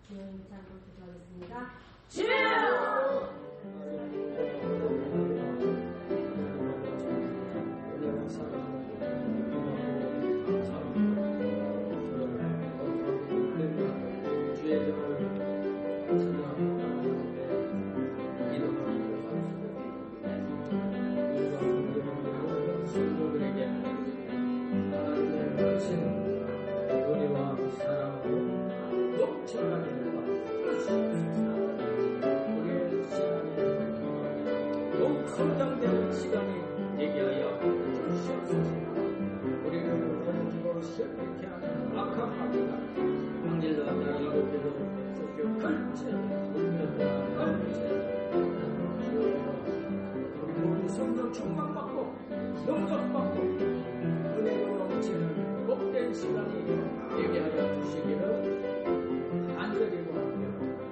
주님 찬송 기도하겠습니다. 주! 성장되는 시간이 얘기하여 주시옵소서. 우리를 거느리고 실패케 하는 악한 마귀가 angela 일곱개로 쫓겨 울면서 갈채 우리 모두 성령 충만받고 능력받고 은혜로 넘치는 복된 시간이 얘기하여 주시기를 간절히 원하며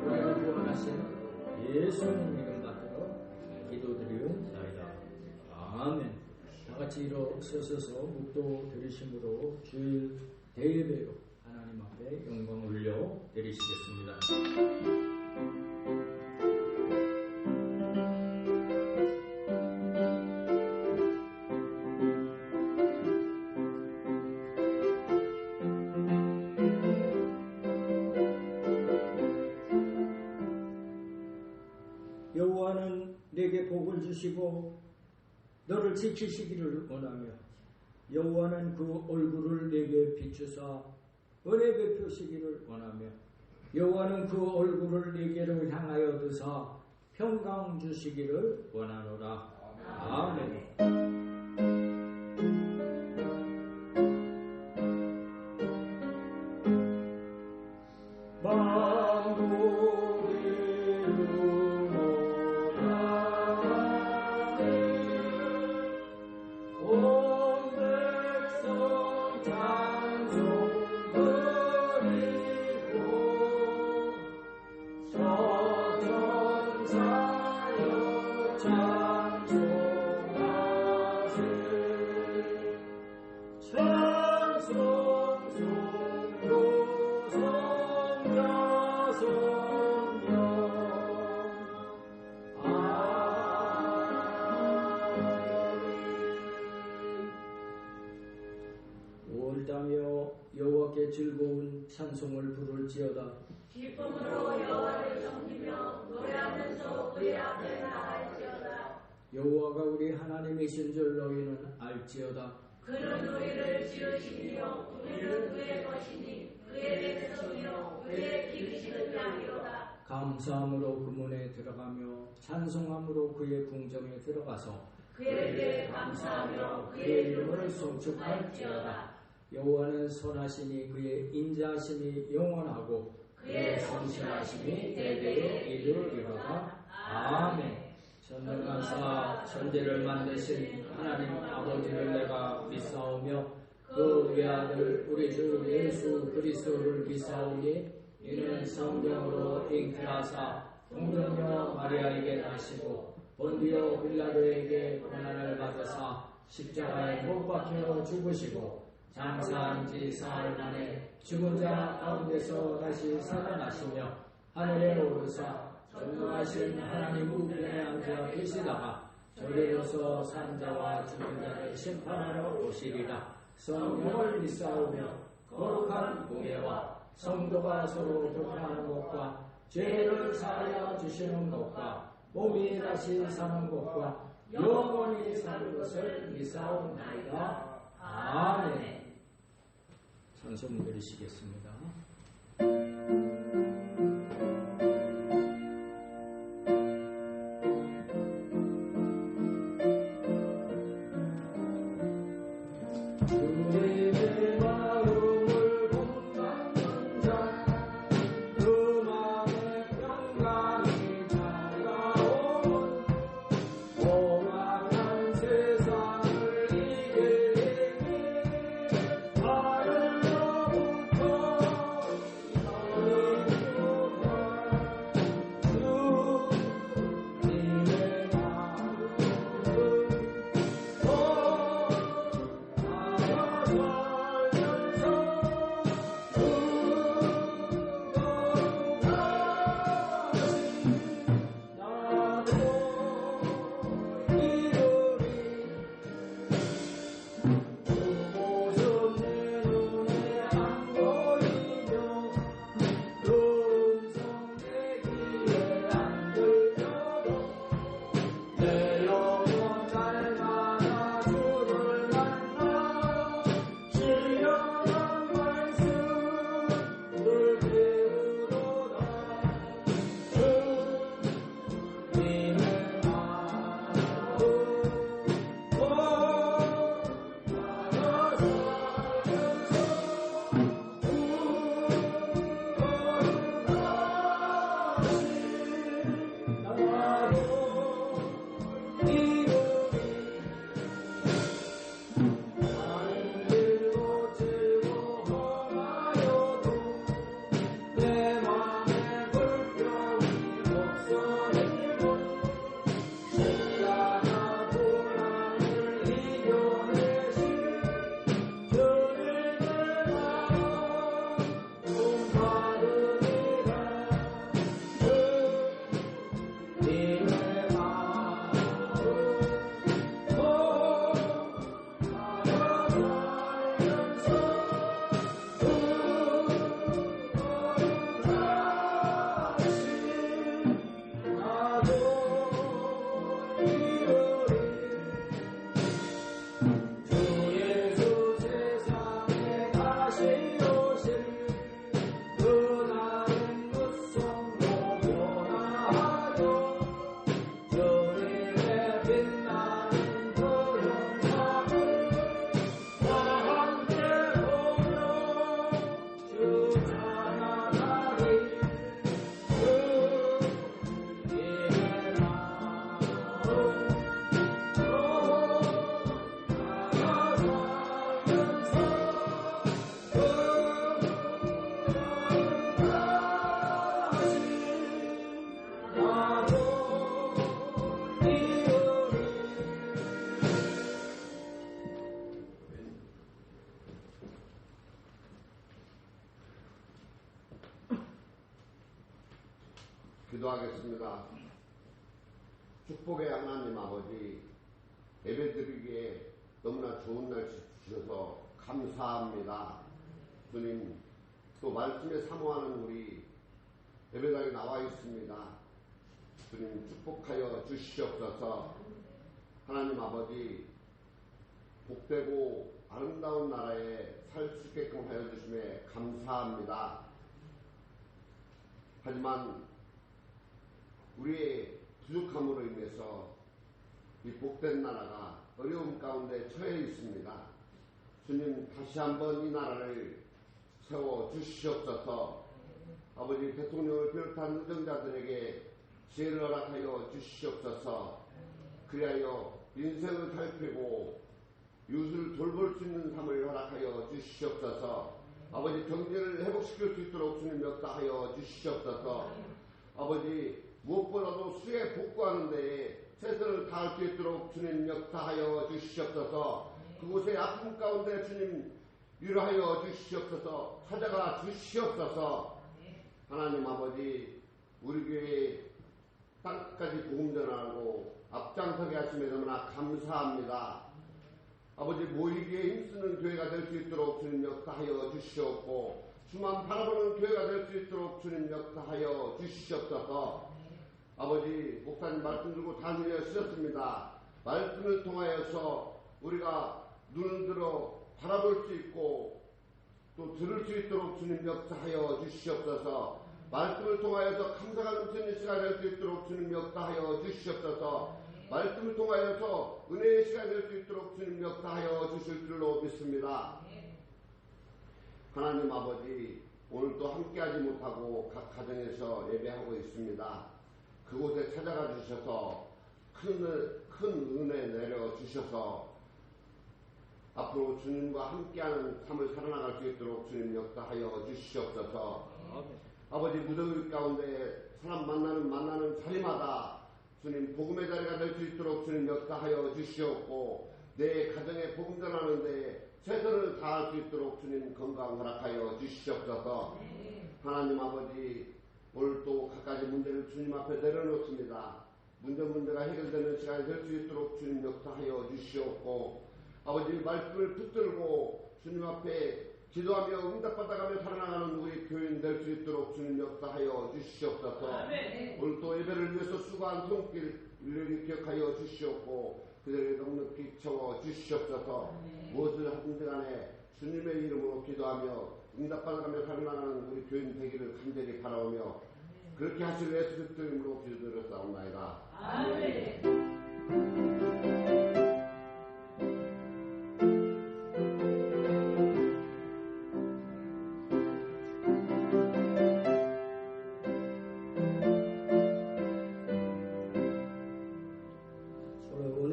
우리를 구원하신 예수님 이름 받들어 기도드리옵나이다. 아멘. 다같이 일어서셔서 묵도 드리심으로 주일 대예배로 하나님 앞에 영광 올려 드리시겠습니다. 여호와는 내게 복을 주시고 너를 지키시기를 원하며 여호와는 그 얼굴을 내게 비추사 은혜 베푸시기를 원하며 여호와는 그 얼굴을 내게로 향하여 드사 평강 주시기를 원하노라. 아멘. 여호와께 즐거운 찬송을 부를지어다. 기쁨으로 여호와를 섬기며 노래하면서 그의 앞에 나갈지어다. 여호와가 우리 하나님이신 줄 너희는 알지어다. 그는 우리를 지으시며 우리는 그의 것이니 그의 백성이요 그의 기르시는 양이로다. 감사함으로 그 문에 들어가며 찬송함으로 그의 궁정에 들어가서 그에게 감사하며 그의 이름을 송축할지어다. 여호와는 선하시니 그의 인자하심이 영원하고 그의 성실하심이 대대에 이르리로다. 아멘. 전능하사 천지를 만드신 하나님 아버지를 내가 믿사오며 그 외아들 우리 주 예수 그리스도를 믿사오니 이는 성령으로 잉태하사 동정녀 마리아에게 나시고 본디오 빌라도에게 고난을 받으사 십자가에 못 박혀 죽으시고 장사한 지 사흘 만에 죽은 자 가운데서 다시 살아나시며 하늘에 오르사 전능하신 하나님 우편에 앉아 계시다가 저리로서 산 자와 죽은 자를 심판하러 오시리라. 성령을 믿사오며 거룩한 공예와 성도가 서로 교통하는 것과 죄를 사하여 주시는 것과 몸이 다시 사는 것과 영원히 사는 것을 믿사옵나이다. 아멘. 찬송 드리시겠습니다. 주님의 마음을 본받는 자 그 마음에 평강이 찾아오는 오만한 세상을 이기니 하늘로부터 기도하겠습니다. 축복의 하나님 아버지, 예배드리기에 너무나 좋은 날씨 주셔서 감사합니다. 주님, 또 말씀에 사모하는 우리 예배당에 나와 있습니다. 주님 축복하여 주시옵소서. 하나님 아버지, 복되고 아름다운 나라에 살 수 있게끔 하여 주심에 감사합니다. 하지만 우리의 부족함으로 인해서 이 복된 나라가 어려움 가운데 처해 있습니다. 주님, 다시 한번 이 나라를 세워 주시옵소서. 아버지, 대통령을 비롯한 의정자들에게 지혜를 허락하여 주시옵소서. 그리하여 인생을 살피고 이웃을 돌볼 수 있는 삶을 허락하여 주시옵소서. 아버지, 경제를 회복시킬 수 있도록 주님 역사하여 주시옵소서. 아버지, 무엇보다도 수에 복구하는 데에 최선을 다할 수 있도록 주님 역사하여 주시옵소서. 그곳의 아픔 가운데 주님 위로하여 주시옵소서. 찾아가 주시옵소서. 하나님 아버지, 우리 교회 땅까지 복음 전하고 앞장서게 하심에 너무나 감사합니다. 아버지, 모이기에 힘쓰는 교회가 될 수 있도록 주님 역사하여 주시옵고, 주만 바라보는 교회가 될 수 있도록 주님 역사하여 주시옵소서. 아버지, 목사님 말씀 들고 단위에 쓰셨습니다. 말씀을 통하여서 우리가 눈을 들어 바라볼 수 있고 또 들을 수 있도록 주님 역사하여 주시옵소서. 말씀을 통하여서 감사가 넘치는 시간이 될 수 있도록 주님 역사하여 주시옵소서. 말씀을 통하여서 은혜의 시간이 될 수 있도록 주님 역사하여 주실 줄로 믿습니다. 하나님 아버지, 오늘도 함께하지 못하고 각 가정에서 예배하고 있습니다. 그곳에 찾아가 주셔서 큰 은혜 내려주셔서 앞으로 주님과 함께하는 삶을 살아나갈 수 있도록 주님 역사하여 주시옵소서. 아버지, 무더위 가운데 사람 만나는 자리마다 주님 복음의 자리가 될 수 있도록 주님 역사하여 주시옵고, 내 가정에 복음 전하는 데 최선을 다할 수 있도록 주님 건강 허락하여 주시옵소서. 하나님 아버지, 오늘 또 갖가지 문제를 주님 앞에 내려놓습니다. 문제가 해결되는 시간이 될 수 있도록 주님 역사하여 주시옵고, 아버지, 말씀을 붙들고 주님 앞에 기도하며 응답받아가며 살아나가는 우리 교인 될 수 있도록 주님 역사하여 주시옵소서. 오늘 또 예배를 위해서 수고한 손길 일일이 기억하여 주시옵고, 그들에게 넉넉히 채워 주시옵소서. 무엇을 하든지 간에 주님의 이름으로 기도하며 응답받아가며 살아나가는 우리 교인 되기를 간절히 바라오며, 그렇게 하실 예수 그리스도의 이름으로 기도드렸사옵나이다. 아멘.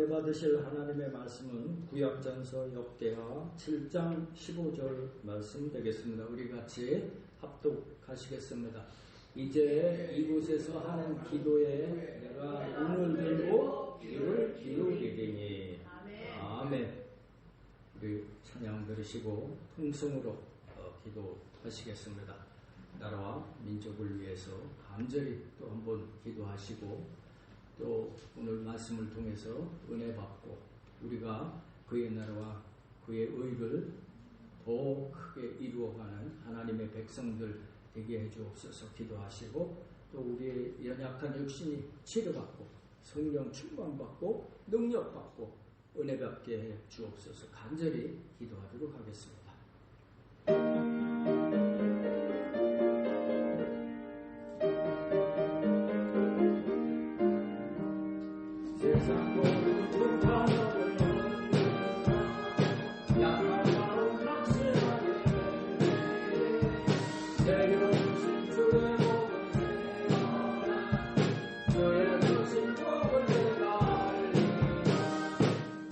받으실 하나님의 말씀은 구약전서 역대하 7장 15절 말씀 되겠습니다. 우리 같이 합독하시겠습니다. 이제 이곳에서 하는 기도에 내가 눈을 들고 귀를 기울이리니. 아멘. 우리 찬양 들으시고 통성으로 기도하시겠습니다. 나라와 민족을 위해서 간절히 또 한번 기도하시고, 또 오늘 말씀을 통해서 은혜 받고 우리가 그의 나라와 그의 의를 더 크게 이루어가는 하나님의 백성들 되게 해주옵소서 기도하시고, 또 우리의 연약한 육신이 치료받고 성령 충만받고 능력받고 은혜 받게 해 주옵소서 간절히 기도하도록 하겠습니다.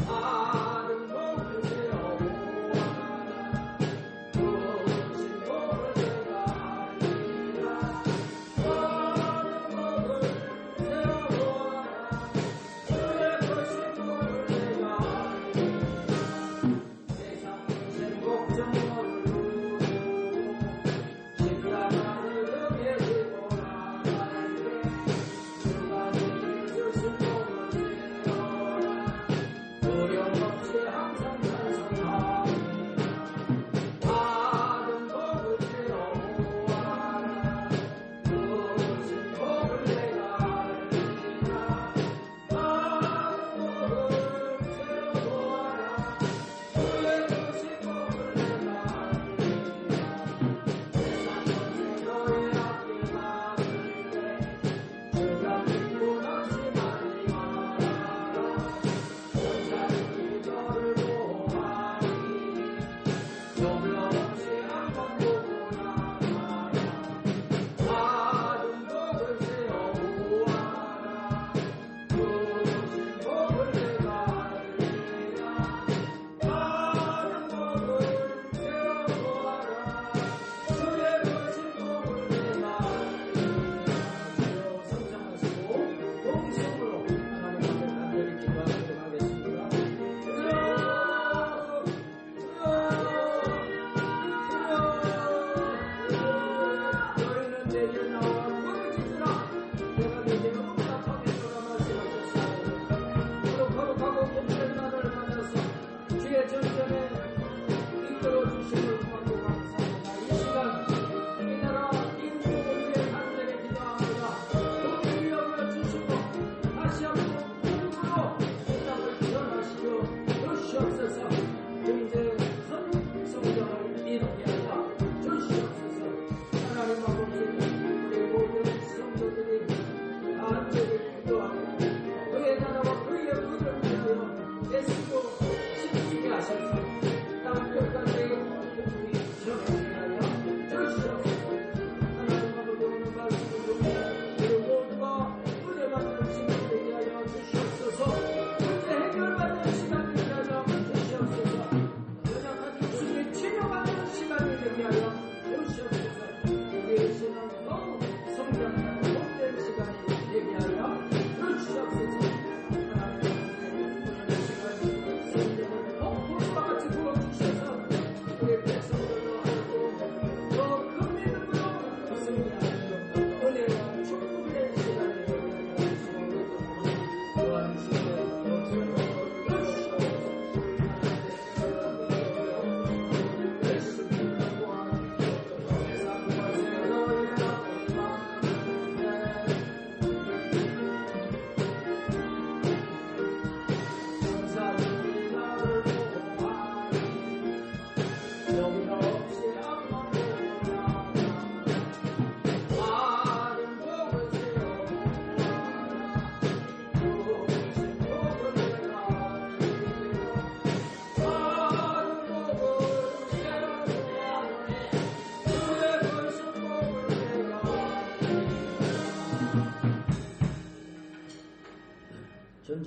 아름다운 세월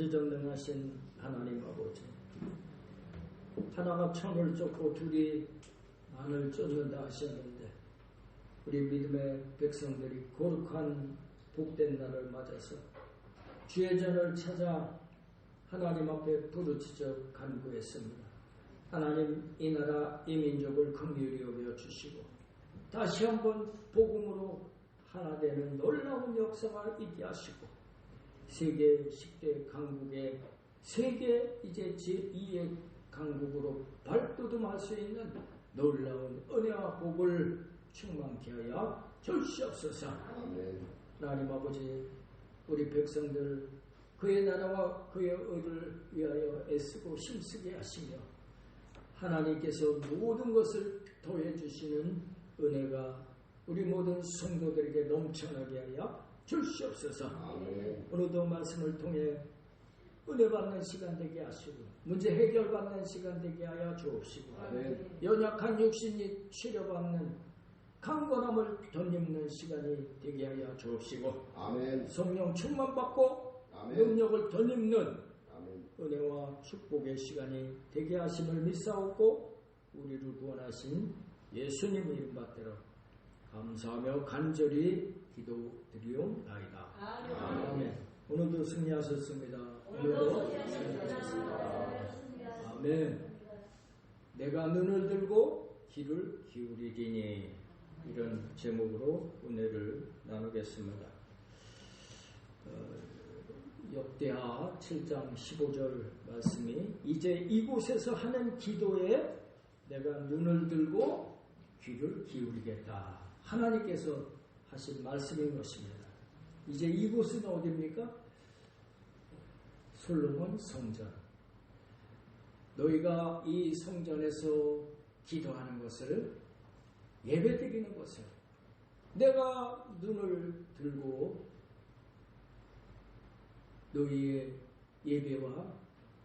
전지전능하신 하나님 아버지, 하나가 천을 쫓고 둘이 만을 쫓는다 하셨는데 우리 믿음의 백성들이 거룩한 복된 날을 맞아서 주의 전을 찾아 하나님 앞에 부르짖어 간구했습니다. 하나님, 이 나라 이 민족을 긍휼히 여겨 주시고 다시 한번 복음으로 하나 되는 놀라운 역사가 있게 하시고 세계 10대 강국의 세계 이제 제2의 강국으로 발돋움할 수 있는 놀라운 은혜와 복을 충만케 하여 주시옵소서. 하나님 아버지, 우리 백성들 그의 나라와 그의 의를 위하여 애쓰고 힘쓰게 하시며 하나님께서 모든 것을 더해 주시는 은혜가 우리 모든 성도들에게 넘쳐나게 하여 주시옵소서. 오늘도 말씀을 통해 은혜 받는 시간 되게 하시고 문제 해결 받는 시간 되게 하여 주옵시고 연약한 육신이 치료받는 강건함을 덧입는 시간이 되게 하여 주옵시고 성령 충만받고 능력을 덧입는 은혜와 축복의 시간이 되게 하심을 믿사옵고 우리를 구원하신 예수님 이름 받들어 감사하며 간절히 기도드리옵나이다. 아멘. 오늘도 승리하셨습니다. 오늘도 승리하셨습니다. 아멘. 내가 눈을 들고 귀를 기울이리니, 이런 제목으로 은혜를 나누겠습니다. 역대하 7장 15절 말씀이 이제 이곳에서 하는 기도에 내가 눈을 들고 귀를 기울이겠다. 하나님께서 하신 말씀인 것입니다. 이제 이곳은 어디입니까? 솔로몬 성전. 너희가 이 성전에서 기도하는 것을, 예배드리는 것을 내가 눈을 들고 너희의 예배와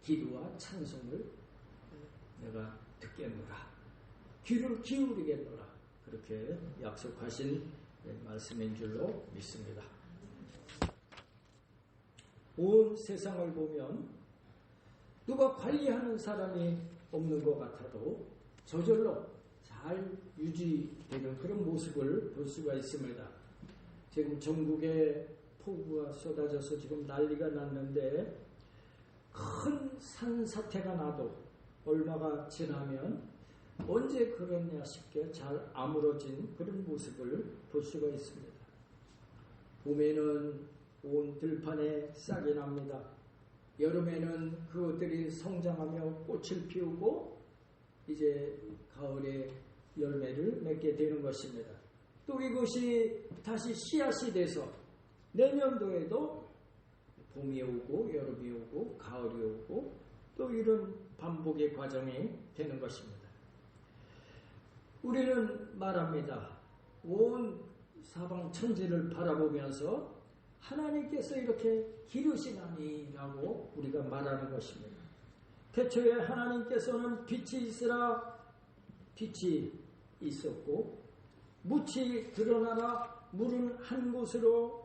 기도와 찬송을 내가 듣겠노라. 귀를 기울이겠노라. 그렇게 약속하신 말씀인 줄로 믿습니다. 온 세상을 보면 누가 관리하는 사람이 없는 것 같아도 저절로 잘 유지되는 그런 모습을 볼 수가 있습니다. 지금 전국에 폭우가 쏟아져서 지금 난리가 났는데 큰 산사태가 나도 얼마가 지나면 언제 그러냐 싶게 잘 아물어진 그런 모습을 볼 수가 있습니다. 봄에는 온 들판에 싹이 납니다. 여름에는 그것들이 성장하며 꽃을 피우고 이제 가을에 열매를 맺게 되는 것입니다. 또 이것이 다시 씨앗이 돼서 내년도에도 봄이 오고 여름이 오고 가을이 오고 또 이런 반복의 과정이 되는 것입니다. 우리는 말합니다. 온 사방 천지를 바라보면서 하나님께서 이렇게 기르시나니라고 우리가 말하는 것입니다. 태초에 하나님께서는 빛이 있으라 빛이 있었고 묻이 드러나라 물은 한 곳으로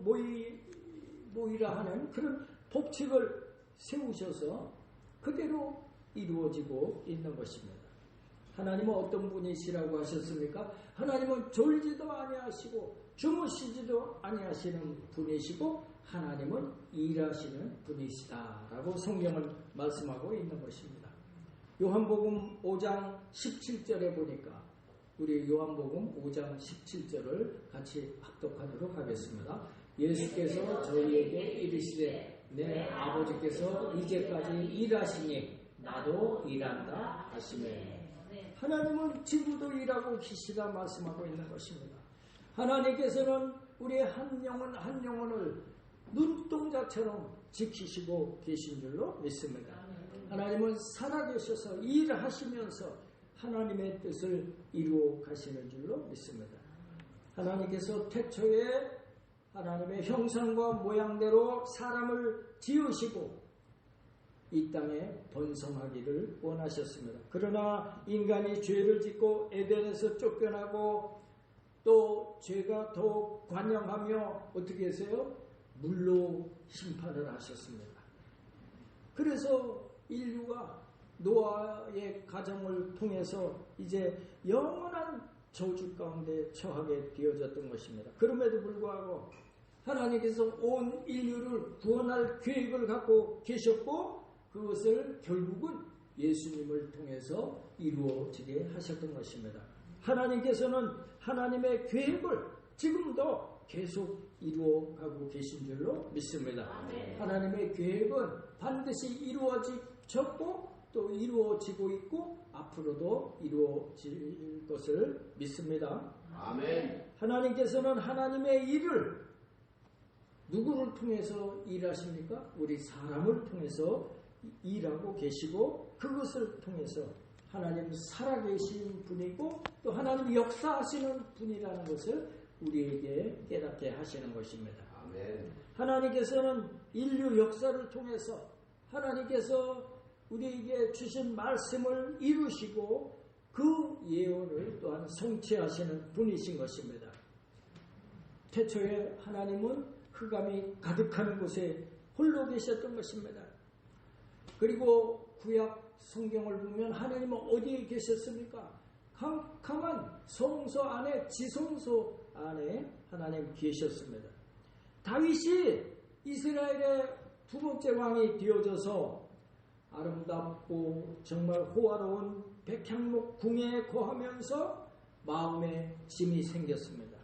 모이라 하는 그런 법칙을 세우셔서 그대로 이루어지고 있는 것입니다. 하나님은 어떤 분이시라고 하셨습니까? 하나님은 졸지도 아니하시고 주무시지도 아니하시는 분이시고 하나님은 일하시는 분이시다라고 성경은 말씀하고 있는 것입니다. 요한복음 5장 17절에 보니까 우리 요한복음 5장 17절을 같이 합독하도록 하겠습니다. 예수께서 저희에게 이르시되 내 아버지께서 이제까지 일하시니 나도 일한다 하시네. 하나님은 지금도 일하고 계시다 말씀하고 있는 것입니다. 하나님께서는 우리의 한 영혼 한 영혼을 눈동자처럼 지키시고 계신 줄로 믿습니다. 하나님은 살아계셔서 일하시면서 하나님의 뜻을 이루어 가시는 줄로 믿습니다. 하나님께서 태초에 하나님의 형상과 모양대로 사람을 지으시고 이 땅에 번성하기를 원하셨습니다. 그러나 인간이 죄를 짓고 에덴에서 쫓겨나고 또 죄가 더욱 관영하며 어떻게 했어요? 물로 심판을 하셨습니다. 그래서 인류가 노아의 가정을 통해서 이제 영원한 저주 가운데 처하게 되어졌던 것입니다. 그럼에도 불구하고 하나님께서 온 인류를 구원할 계획을 갖고 계셨고 그것을 결국은 예수님을 통해서 이루어지게 하셨던 것입니다. 하나님께서는 하나님의 계획을 지금도 계속 이루어가고 계신 줄로 믿습니다. 하나님의 계획은 반드시 이루어졌고 또 이루어지고 있고 앞으로도 이루어질 것을 믿습니다. 아멘. 하나님께서는 하나님의 일을 누구를 통해서 일하십니까? 우리 사람을 통해서 일하고 계시고 그것을 통해서 하나님 살아계신 분이고 또 하나님 역사하시는 분이라는 것을 우리에게 깨닫게 하시는 것입니다. 아멘. 하나님께서는 인류 역사를 통해서 하나님께서 우리에게 주신 말씀을 이루시고 그 예언을 또한 성취하시는 분이신 것입니다. 태초에 하나님은 흑암이 가득한 곳에 홀로 계셨던 것입니다. 그리고 구약 성경을 보면 하나님은 어디에 계셨습니까? 캄캄한 성소 안에 지성소 안에 하나님 계셨습니다. 다윗이 이스라엘의 두 번째 왕이 되어져서 아름답고 정말 호화로운 백향목 궁에 거하면서 마음에 짐이 생겼습니다.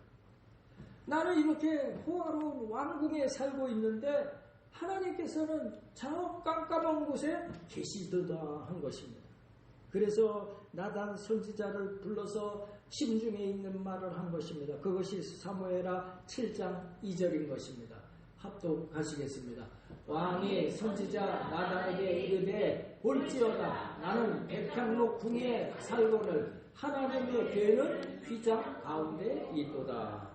나는 이렇게 호화로운 왕궁에 살고 있는데 하나님께서는 저 깜깜한 곳에 계시도다 한 것입니다. 그래서 나단 선지자를 불러서 심중에 있는 말을 한 것입니다. 그것이 사무엘하 7장 2절인 것입니다. 합독하시겠습니다. 왕이 선지자 나단에게 이르되 볼지어다 나는 백향목 궁에 살거늘 하나님의 괴는 휘장 가운데 있도다.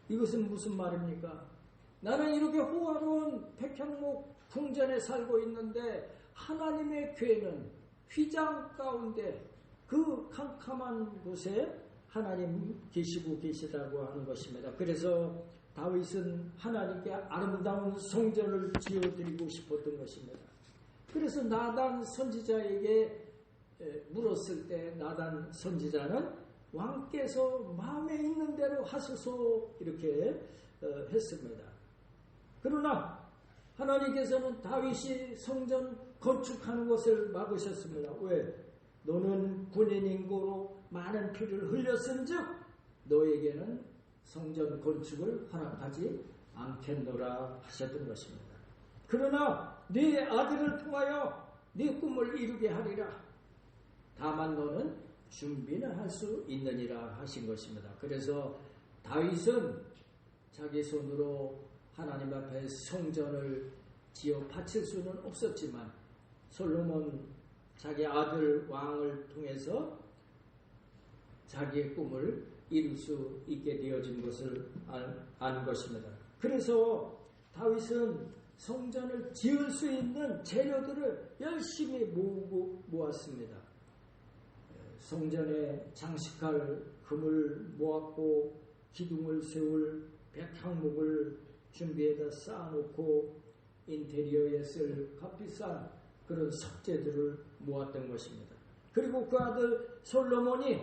이것은 무슨 말입니까? 나는 이렇게 호화로운 백향목 궁전에 살고 있는데 하나님의 괴는 휘장 가운데 그 캄캄한 곳에 하나님 계시고 계시다고 하는 것입니다. 그래서 다윗은 하나님께 아름다운 성전을 지어드리고 싶었던 것입니다. 그래서 나단 선지자에게 물었을 때 나단 선지자는 왕께서 마음에 있는 대로 하소서 이렇게 했습니다. 그러나 하나님께서는 다윗이 성전 건축하는 것을 막으셨습니다. 왜? 너는 군인인 고로 많은 피를 흘렸은즉 너에게는 성전 건축을 허락하지 않겠노라 하셨던 것입니다. 그러나 네 아들을 통하여 네 꿈을 이루게 하리라. 다만 너는 준비는 할 수 있느니라 하신 것입니다. 그래서 다윗은 자기 손으로 하나님 앞에 성전을 지어 바칠 수는 없었지만 솔로몬 자기 아들 왕을 통해서 자기의 꿈을 이룰 수 있게 되어진 것을 아는 것입니다. 그래서 다윗은 성전을 지을 수 있는 재료들을 열심히 모았습니다. 성전에 장식할 금을 모았고 기둥을 세울 백향목을 준비해다 쌓아놓고 인테리어에 쓸 값비싼 그런 석재들을 모았던 것입니다. 그리고 그 아들 솔로몬이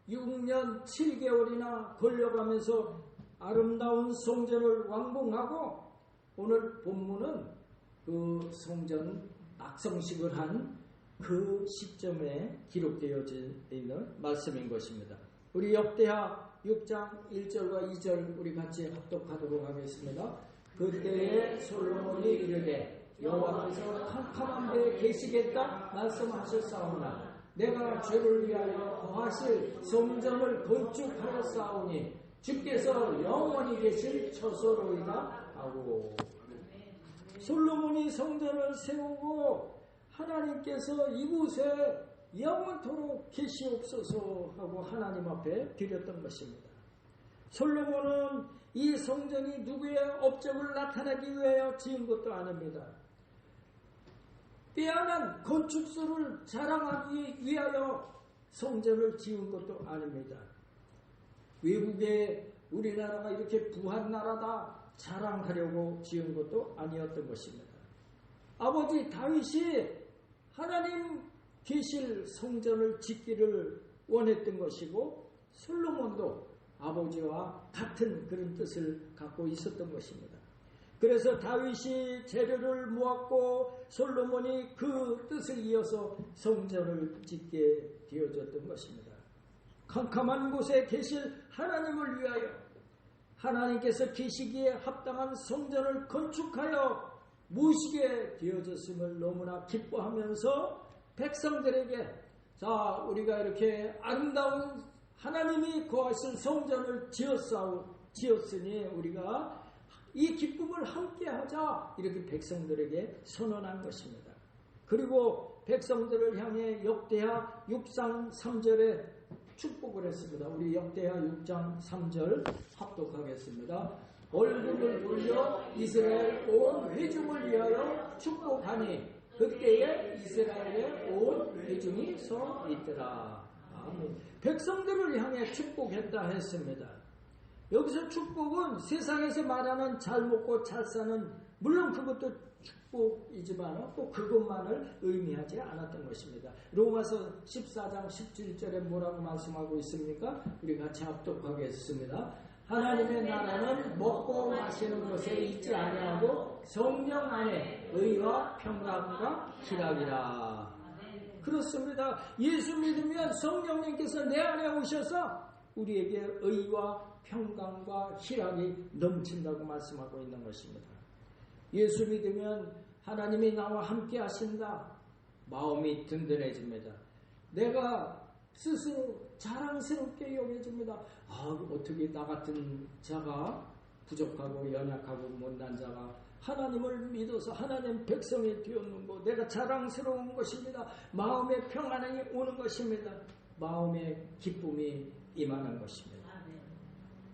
6년 7개월이나 걸려가면서 아름다운 성전을 완공하고 오늘 본문은 그 성전 낙성식을 한 그 시점에 기록되어져 있는 말씀인 것입니다. 우리 역대하 6장 1절과 2절 우리 같이 합독하도록 하겠습니다. 그때에 솔로몬이 이르되 여호와께서 캄캄한 데에 계시겠다 말씀하셨사오나 내가 죄를 위하여 거하실 성전을 건축하였사오니 주께서 영원히 계실 처소로이다 하고 솔로몬이 성전을 세우고 하나님께서 이곳에 영원토록 계시옵소서 하고 하나님 앞에 드렸던 것입니다. 솔로몬은 이 성전이 누구의 업적을 나타내기 위하여 지은 것도 아닙니다. 빼어난 건축수를 자랑하기 위하여 성전을 지은 것도 아닙니다. 외국에 우리나라가 이렇게 부한 나라다 자랑하려고 지은 것도 아니었던 것입니다. 아버지 다윗이 하나님 계실 성전을 짓기를 원했던 것이고 솔로몬도 아버지와 같은 그런 뜻을 갖고 있었던 것입니다. 그래서 다윗이 재료를 모았고 솔로몬이 그 뜻을 이어서 성전을 짓게 되어졌던 것입니다. 캄캄한 곳에 계실 하나님을 위하여 하나님께서 계시기에 합당한 성전을 건축하여 모시게 되어졌음을 너무나 기뻐하면서 백성들에게 자, 우리가 이렇게 아름다운 하나님이 거하실 성전을 지었으니 우리가 이 기쁨을 함께하자 이렇게 백성들에게 선언한 것입니다. 그리고 백성들을 향해 역대하 6장 3절에 축복을 했습니다. 우리 역대하 6장 3절 합독하겠습니다. 얼굴을 돌려 이스라엘 온 회중을 위하여 축복하니 그때에 이스라엘의 온 회중이 서 있더라. 아멘. 백성들을 향해 축복했다 했습니다. 여기서 축복은 세상에서 말하는 잘 먹고 잘 사는, 물론 그것도 축복이지만 또 그것만을 의미하지 않았던 것입니다. 로마서 14장 17절에 뭐라고 말씀하고 있습니까? 우리 같이 합독하겠습니다. 하나님의 나라는 먹고 마시는 것에 있지 아니하고 성령 안에 의와 평강과 희락이라. 그렇습니다. 예수 믿으면 성령님께서 내 안에 오셔서 우리에게 의와 평강과 희락이 넘친다고 말씀하고 있는 것입니다. 예수 믿으면 하나님이 나와 함께 하신다. 마음이 든든해집니다. 내가 스스로 자랑스럽게 여겨집니다. 어떻게 나 같은 자가 부족하고 연약하고 못난 자가 하나님을 믿어서 하나님 백성이 되었는고 내가 자랑스러운 것입니다. 마음의 평안이 오는 것입니다. 마음의 기쁨이 임하는 것입니다.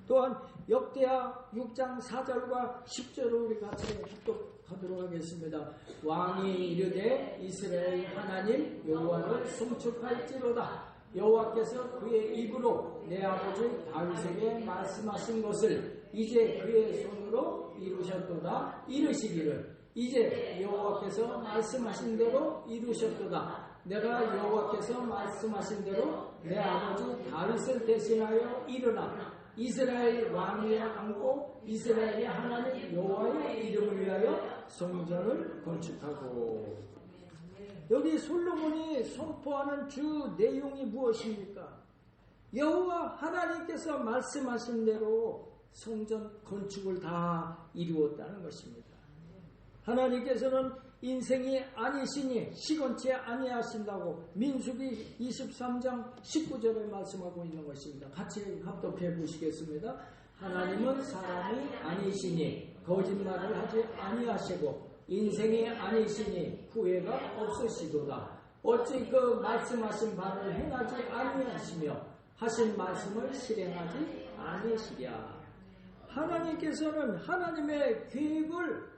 또한 역대하 6장 4절과 10절을 우리 같이 합독하도록 하겠습니다. 왕이 이르되 이스라엘 하나님 여호와를 송축할지로다. 여호와께서 그의 입으로 내 아버지 다윗에게 말씀하신 것을 이제 그의 손으로 이루셨도다. 이르시기를 이제 여호와께서 말씀하신 대로 이루셨도다. 내가 여호와께서 말씀하신 대로 내 아버지 다윗을 대신하여 일어나 이스라엘 왕위에 앉고 이스라엘의 하나님 여호와의 이름을 위하여 성전을 건축하고. 여기 솔로몬이 선포하는 주 내용이 무엇입니까? 여호와 하나님께서 말씀하신 대로 성전 건축을 다 이루었다는 것입니다. 하나님께서는 인생이 아니시니 시건치 아니하신다고 민수기 23장 19절에 말씀하고 있는 것입니다. 같이 합독해 보시겠습니다. 하나님은 사람이 아니시니 거짓말을 하지 아니하시고 인생이 아니시니 후회가 없으시도다. 어찌 그 말씀하신 바를 행하지 아니하시며 하신 말씀을 실행하지 아니시랴. 하나님께서는 하나님의 계획을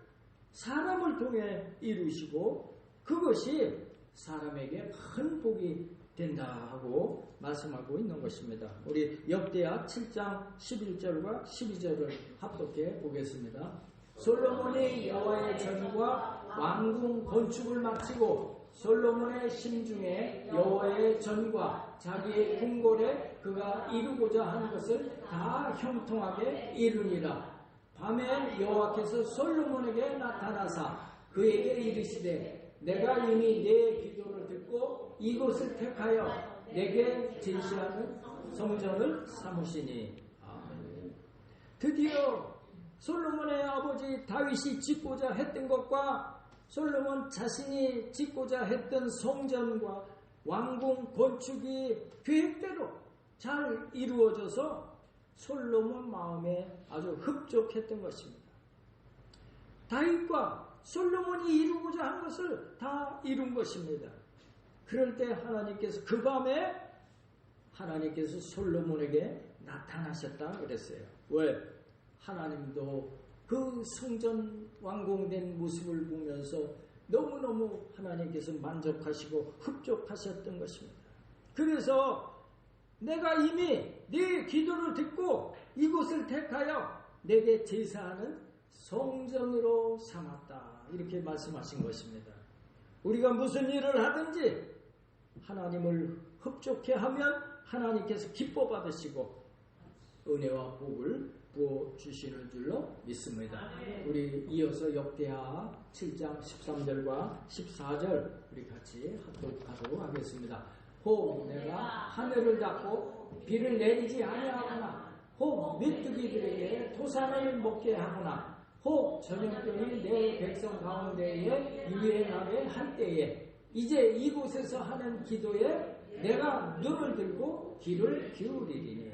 사람을 통해 이루시고 그것이 사람에게 큰 복이 된다 하고 말씀하고 있는 것입니다. 우리 역대하 7장 11절과 12절을 합독해 보겠습니다. 솔로몬이 여호와의 전과 왕궁 건축을 마치고 솔로몬의 심중에 여호와의 전과 자기의 궁궐에 그가 이루고자 하는 것을 다 형통하게 이루니라. 밤에 여호와께서 솔로몬에게 나타나사 그에게 이르시되 내가 이미 내 기도를 듣고 이곳을 택하여 내게 제시하는 성전을 삼으시니. 아멘. 드디어 솔로몬의 아버지 다윗이 짓고자 했던 것과 솔로몬 자신이 짓고자 했던 성전과 왕궁 건축이 계획대로 잘 이루어져서 솔로몬 마음에 아주 흡족했던 것입니다. 다윗과 솔로몬이 이루고자 한 것을 다 이룬 것입니다. 그럴 때 하나님께서 그 밤에 하나님께서 솔로몬에게 나타나셨다 그랬어요. 왜? 하나님도 그 성전 완공된 모습을 보면서 너무너무 하나님께서 만족하시고 흡족하셨던 것입니다. 그래서 내가 이미 네 기도를 듣고 이곳을 택하여 내게 제사하는 성전으로 삼았다. 이렇게 말씀하신 것입니다. 우리가 무슨 일을 하든지 하나님을 흡족해 하면 하나님께서 기뻐 받으시고 은혜와 복을 부어주시는 줄로 믿습니다. 우리 이어서 역대하 7장 13절과 14절 우리 같이 합독하도록 하겠습니다. 혹 내가 하늘을 닫고 비를 내리지 아니하거나 혹 메뚜기들에게 토산을 먹게 하거나 혹 전염병이 내 백성 가운데에 유행하게 할 때에 이제 이곳에서 하는 기도에 내가 눈을 들고 귀를 기울이리니.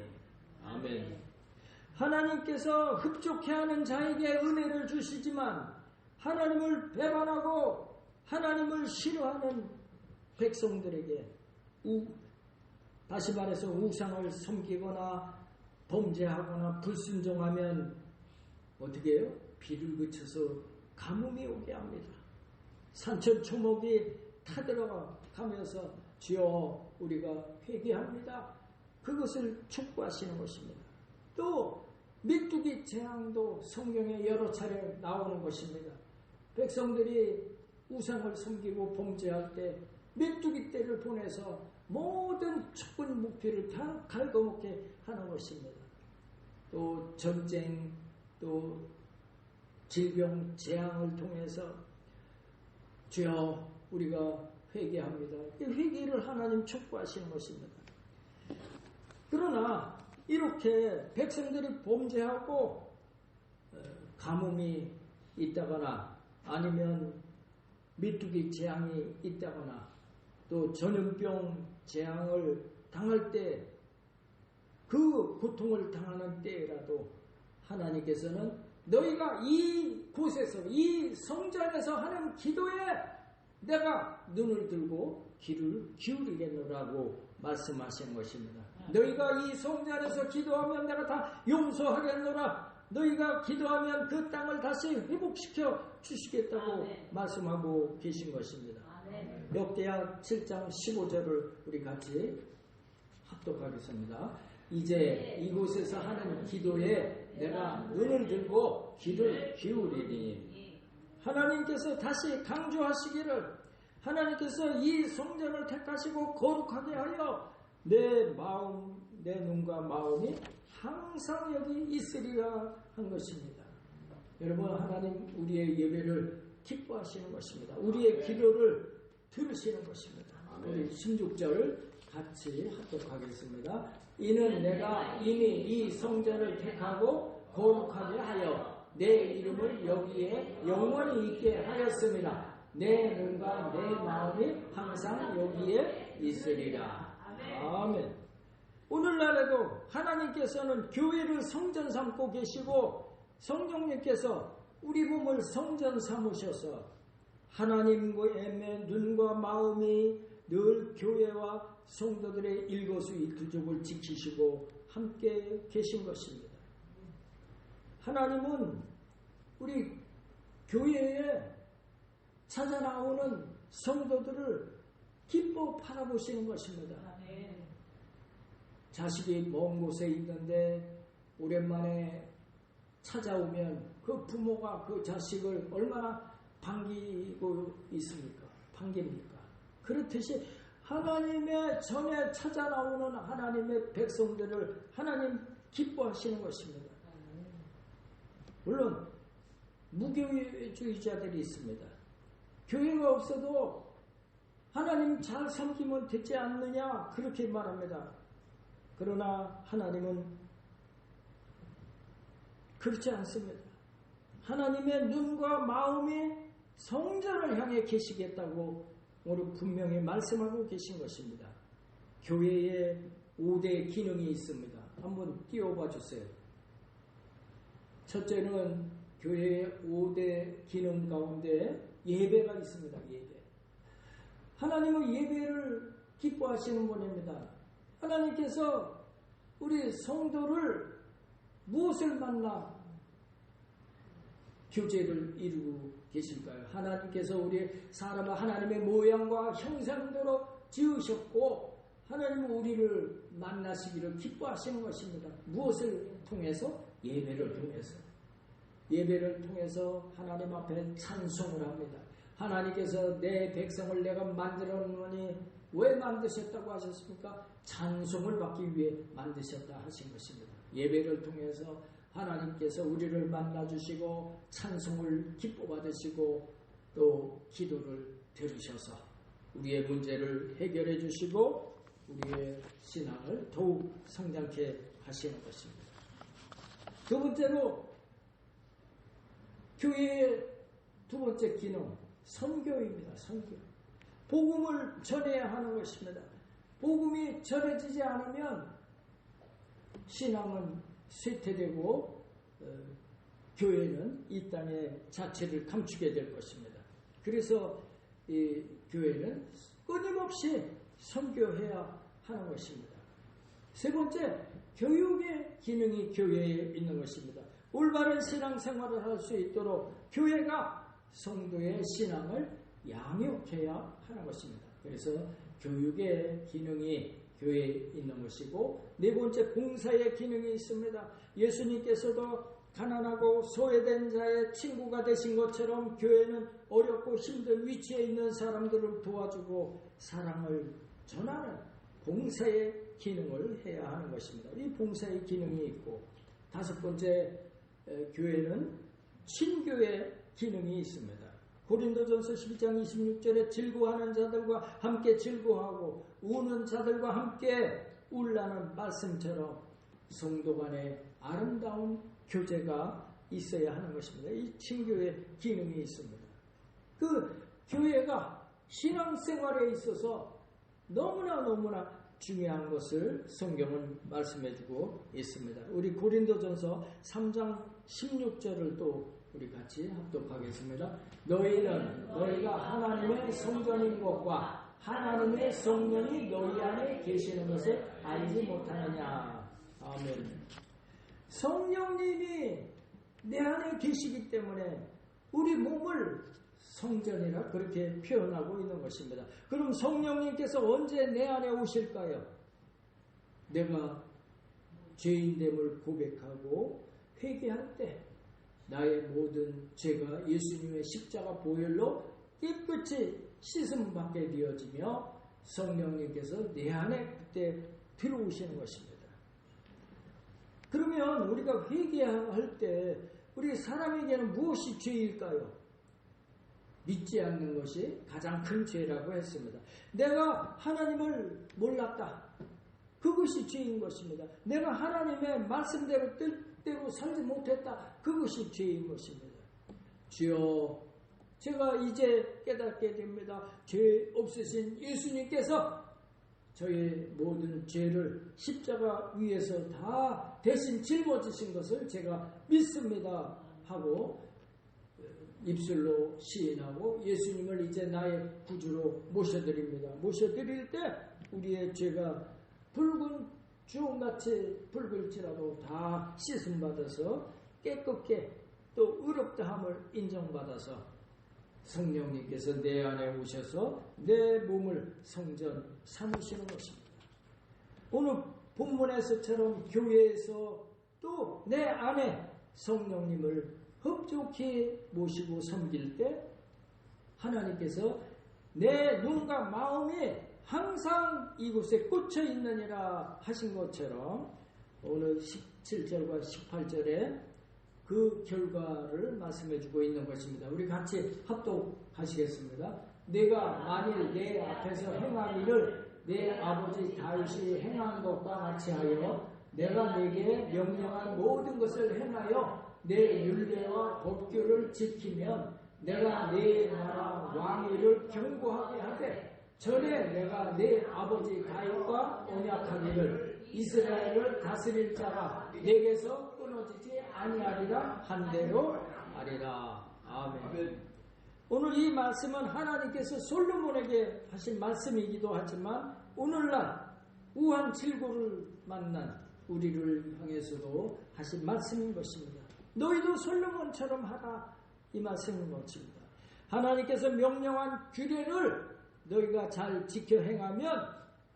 아멘. 하나님께서 흡족해 하는 자에게 은혜를 주시지만 하나님을 배반하고 하나님을 싫어하는 백성들에게 다시 말해서 우상을 섬기거나 범죄하거나 불순종하면 어떻게 해요? 비를 그쳐서 가뭄이 오게 합니다. 산천초목이 타들어가면서 주여 우리가 회개합니다. 그것을 촉구하시는 것입니다. 또 메뚜기 재앙도 성경에 여러 차례 나오는 것입니다. 백성들이 우상을 섬기고 범죄할 때 메뚜기 떼를 보내서 모든 촛불 목표를 다 갉아먹게 하는 것입니다. 또 전쟁, 또 질병, 재앙을 통해서 주여 우리가 회개합니다. 회개를 하나님 촉구하시는 것입니다. 그러나 이렇게 백성들이 범죄하고 가뭄이 있다거나 아니면 메뚜기 재앙이 있다거나 또 전염병 재앙을 당할 때 그 고통을 당하는 때라도 하나님께서는 너희가 이 곳에서 이 성전에서 하는 기도에 내가 눈을 들고 귀를 기울이겠노라고 말씀하신 것입니다. 너희가 이 성전에서 기도하면 내가 다 용서하겠노라. 너희가 기도하면 그 땅을 다시 회복시켜 주시겠다고 말씀하고 계신 것입니다. 역대하 7장 15절을 우리 같이 합독하겠습니다. 이제 이곳에서 하는 기도에 내가 눈을 들고 귀를 기울이니. 하나님께서 다시 강조하시기를 하나님께서 이 성전을 택하시고 거룩하게 하여 내 마음, 내 눈과 마음이 항상 여기 있으리라 한 것입니다. 여러분, 하나님 우리의 예배를 기뻐하시는 것입니다. 우리의 기도를 들으시는 것입니다. 우리 16절 같이 합독하겠습니다. 이는 내가 이미 이 성전을 택하고 거룩하게 하여 내 이름을 여기에 영원히 있게 하였습니다. 내 눈과 내 마음이 항상 여기에 있으리라. 아멘. 오늘날에도 하나님께서는 교회를 성전 삼고 계시고 성령님께서 우리 몸을 성전 삼으셔서 하나님의 눈과 마음이 늘 교회와 성도들의 일거수일투족을 지키시고 함께 계신 것입니다. 하나님은 우리 교회에 찾아 나오는 성도들을 기뻐 바라보시는 것입니다. 자식이 먼 곳에 있는데 오랜만에 찾아오면 그 부모가 그 자식을 얼마나 반기고 있습니까? 반깁니까? 그렇듯이 하나님의 전에 찾아 나오는 하나님의 백성들을 하나님 기뻐하시는 것입니다. 물론 무교회주의자들이 있습니다. 교회가 없어도 하나님 잘 섬기면 되지 않느냐 그렇게 말합니다. 그러나 하나님은 그렇지 않습니다. 하나님의 눈과 마음이 성전을 향해 계시겠다고 오늘 분명히 말씀하고 계신 것입니다. 교회에 5대 기능이 있습니다. 한번 띄워봐 주세요. 첫째는 교회의 5대 기능 가운데 예배가 있습니다. 예배. 하나님은 예배를 기뻐하시는 분입니다. 하나님께서 우리 성도를 무엇을 만나 교제를 이루고 계실까요? 하나님께서 우리 사람을 하나님의 모양과 형상대로 지으셨고 하나님은 우리를 만나시기를 기뻐하시는 것입니다. 무엇을 통해서? 예배를 통해서. 예배를 통해서 하나님 앞에 찬송을 합니다. 하나님께서 내 백성을 내가 만들어 놓으니 왜 만드셨다고 하셨습니까? 찬송을 받기 위해 만드셨다 하신 것입니다. 예배를 통해서 하나님께서 우리를 만나주시고 찬송을 기뻐 받으시고 또 기도를 들으셔서 우리의 문제를 해결해 주시고 우리의 신앙을 더욱 성장케 하시는 것입니다. 두 번째로 교회의 두 번째 기능, 선교입니다. 선교. 복음을 전해야 하는 것입니다. 복음이 전해지지 않으면 신앙은 쇠퇴되고 교회는 이 땅의 자체를 감추게 될 것입니다. 그래서 이 교회는 끊임없이 선교해야 하는 것입니다. 세 번째, 교육의 기능이 교회에 있는 것입니다. 올바른 신앙생활을 할 수 있도록 교회가 성도의 신앙을 양육해야 하는 것입니다. 그래서 교육의 기능이 교회에 있는 것이고, 네 번째, 봉사의 기능이 있습니다. 예수님께서도 가난하고 소외된 자의 친구가 되신 것처럼 교회는 어렵고 힘든 위치에 있는 사람들을 도와주고 사랑을 전하는 봉사의 기능을 해야 하는 것입니다. 이 봉사의 기능이 있고, 다섯 번째, 교회는 친교의 기능이 있습니다. 고린도전서 12장 26절에 즐거워하는 자들과 함께 즐거워하고 우는 자들과 함께 울라는 말씀처럼 성도 간에 아름다운 교제가 있어야 하는 것입니다. 이 친교의 기능이 있습니다. 그 교회가 신앙생활에 있어서 너무나 중요한 것을 성경은 말씀해주고 있습니다. 우리 고린도전서 3장 16절을 또 우리 같이 합독하겠습니다. 너희가 하나님의 성전인 것과 하나님의 성령이 너희 안에 계시는 것을 알지 못하느냐. 아멘. 성령님이 내 안에 계시기 때문에 우리 몸을 성전이라 그렇게 표현하고 있는 것입니다. 그럼 성령님께서 언제 내 안에 오실까요? 내가 죄인됨을 고백하고 회개할 때 나의 모든 죄가 예수님의 십자가 보혈로 깨끗이 씻음받게 되어지며 성령님께서 내 안에 그때 들어오시는 것입니다. 그러면 우리가 회개할 때 우리 사람에게는 무엇이 죄일까요? 믿지 않는 것이 가장 큰 죄라고 했습니다. 내가 하나님을 몰랐다. 그것이 죄인 것입니다. 내가 하나님의 말씀대로 뜻대로 살지 못했다. 그것이 죄인 것입니다. 주여, 제가 이제 깨닫게 됩니다. 죄 없으신 예수님께서 저의 모든 죄를 십자가 위에서 다 대신 짊어지신 것을 제가 믿습니다 하고 입술로 시인하고 예수님을 이제 나의 구주로 모셔드립니다. 모셔드릴 때 우리의 죄가 붉은 주홍같이 붉을지라도 다 씻음받아서 깨끗게 또 의롭다함을 인정받아서 성령님께서 내 안에 오셔서 내 몸을 성전 삼으시는 것입니다. 오늘 본문에서처럼 교회에서 또 내 안에 성령님을 흡족히 모시고 섬길 때 하나님께서 내 눈과 마음이 항상 이곳에 꽂혀 있느니라 하신 것처럼 오늘 17절과 18절에 그 결과를 말씀해주고 있는 것입니다. 우리 같이 합독하시겠습니다. 내가 만일 내 앞에서 행한 일을 내 아버지 다윗이 행한 것과 같이 하여 내가 내게 명령한 모든 것을 행하여 내 율례와 법규를 지키면 내가 내 나라 왕위를 견고하게 하되 전에 내가 내 아버지 다윗과 언약하기를 이스라엘을 다스릴 자가 내게서 끊어지지 아니하리라 한 대로 하리라. 아멘. 오늘 이 말씀은 하나님께서 솔로몬에게 하신 말씀이기도 하지만 오늘날 우한칠고를 만난 우리를 향해서도 하신 말씀인 것입니다. 너희도 솔로몬처럼 하라, 이 말씀인 것입니다. 하나님께서 명령한 규례를 너희가 잘 지켜 행하면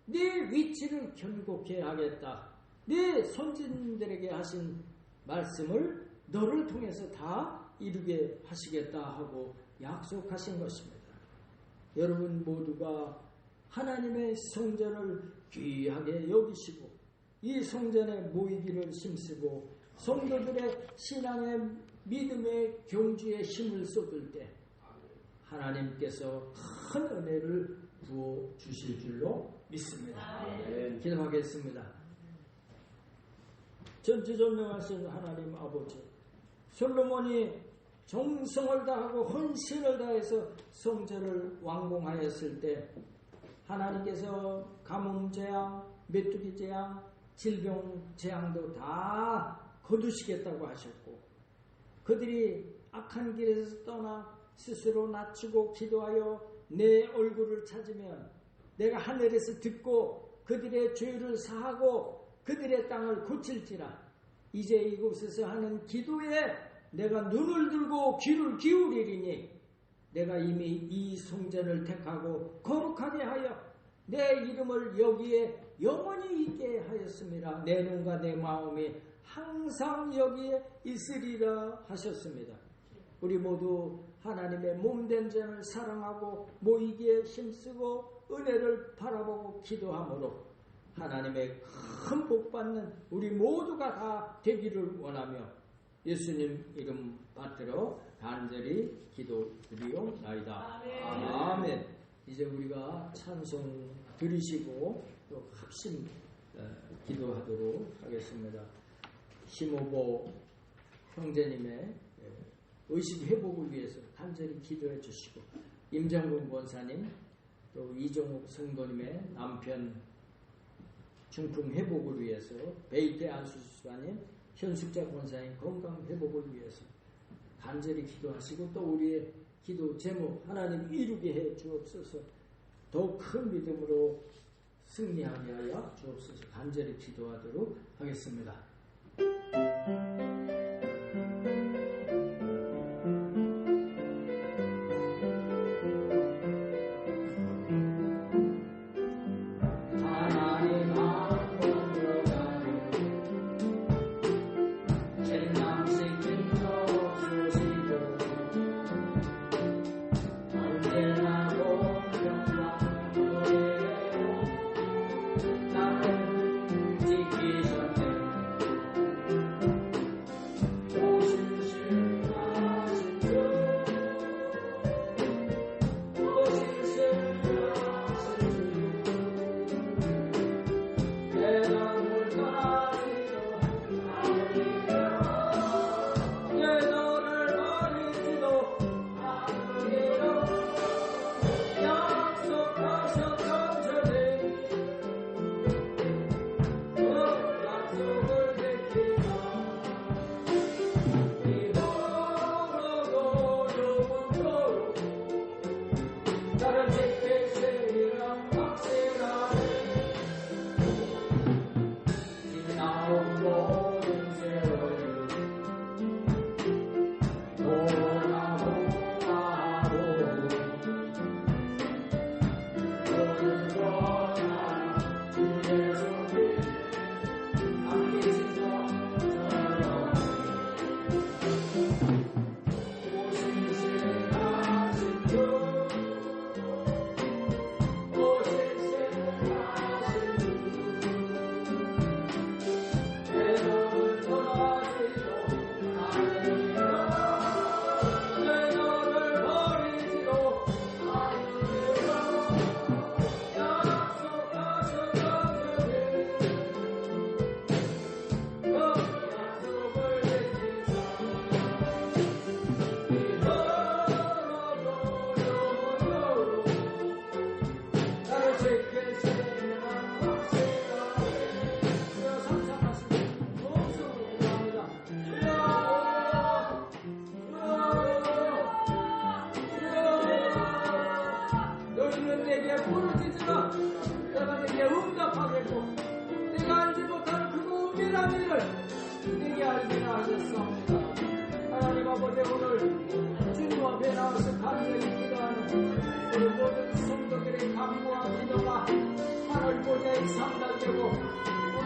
네 위치를 견고케 하겠다. 네 선진들에게 하신 말씀을 너를 통해서 다 이루게 하시겠다 하고 약속하신 것입니다. 여러분 모두가 하나님의 성전을 귀하게 여기시고 이 성전에 모이기를 힘쓰고 성도들의 신앙의 믿음의 경주에 힘을 쏟을 때 하나님께서 큰 은혜를 부어 주실 줄로 믿습니다. 기도하겠습니다. 전지전능하신 하나님 아버지, 솔로몬이 정성을 다하고 헌신을 다해서 성전을 완공하였을 때 하나님께서 가뭄 재앙, 메뚜기 재앙, 질병 재앙도 다 거두시겠다고 하셨고 그들이 악한 길에서 떠나 스스로 낮추고 기도하여 내 얼굴을 찾으면 내가 하늘에서 듣고 그들의 죄를 사하고 그들의 땅을 고칠지라. 이제 이곳에서 하는 기도에 내가 눈을 들고 귀를 기울이리니 내가 이미 이 성전을 택하고 거룩하게 하여 내 이름을 여기에 영원히 있게 하였습니다. 내 눈과 내 마음이 항상 여기에 있으리라 하셨습니다. 우리 모두 하나님의 몸된 자를 사랑하고 모이기에 힘쓰고 은혜를 바라보고 기도함으로 하나님의 큰 복 받는 우리 모두가 다 되기를 원하며 예수님 이름 받들어 간절히 기도드리옵나이다. 아멘. 이제 우리가 찬송 드리시고 또 합심 기도하도록 하겠습니다. 심호보 형제님의 의식 회복을 위해서 간절히 기도해 주시고 임장군 권사님 또 이종욱 성도님의 남편 중풍 회복을 위해서 베이테 안수수사님 현숙자 권사님 건강 회복을 위해서 간절히 기도하시고 또 우리의 기도 제목 하나님 이루게 해 주옵소서. 더 큰 믿음으로 승리하게 하여 주옵소서. 간절히 기도하도록 하겠습니다.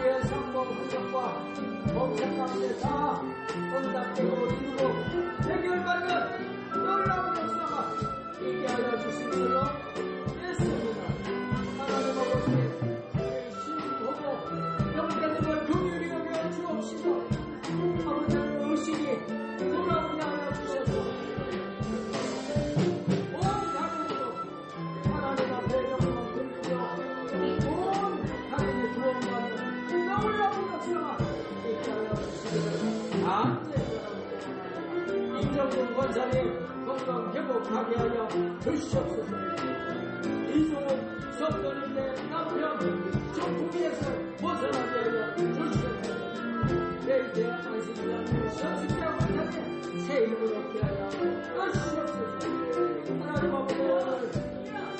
우리의 삶과 흔적과 범상 가운데 다 응답되고 이루고 해결받는 놀라운 역사가 있게 하여 주시옵소서. 예수님은 하나님 아버지 신부하고 영계님을 긍휼히 여겨 주옵시고 아버지의 의식이 돌아오게 하여 주셔서 온 가정으로 하나님 앞에 영광 돌리며 온 하나님의 구원받는 놀라운 역사가 있게 하여 주시기를 간절히 임정준 권사님 건강 회복하게 하여 주시옵소서. 이종은 성도님의 남편 정부에서 벗어나게 하여 주시옵소서. 내일의 안식장 현식장 권사님 새 힘을 얻게 하여 주시옵소서. 하나님 아버지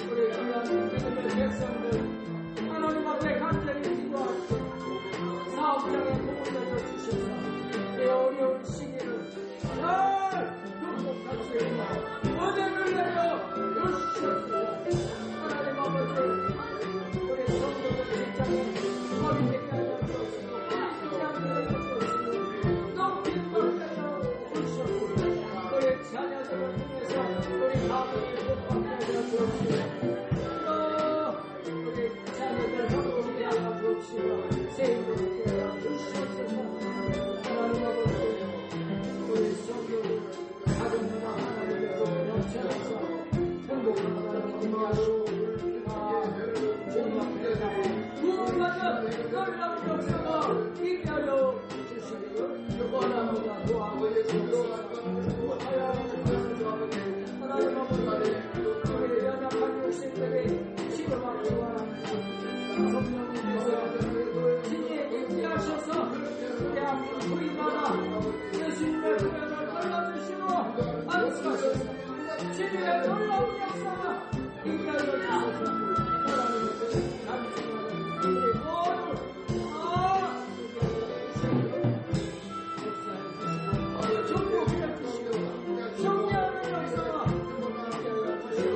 우리 귀한 믿음의 백성들 하나님 앞에 간절히 기도하시고 사업장에 도움을 주셔서 내 어려운 시기를 잘 극복할 수 있는 은혜를 내려 주시옵소서. 하나님 아버지 우리 성도들 직장에 머리 되게 하여 주시고 직장들을 주시고 높인 걸 내려 주시옵소서. 우리 자녀들을 통해서 우리 가족을 복받게 하여 주옵시고 우리 자녀들 행복하게 하여 주옵시고 새 힘을 얻게 하여 주시옵소서. 하나님 아버지 우리 성도들 가정과 하나님께서 넘쳐나서 행복한 하나님 기도하시고 주님 앞에 구원받는 놀라운 역사가 있게 하여 주시기를 원합니다. 도와주옵소서. 하나님 아버지 우리 연약한 육신들이 치료받기 원합니다. 성령님께서 진리에 임재하셔서 대한민국 우리나라 예수님의 구원을 걸러주시고 안수하셔서 진리의 놀라운 역사가 있게 하여 주셔서 하나님께 감사하는 우리 모두 축복해 주시고 성령의 역사가 있게 하여 주시고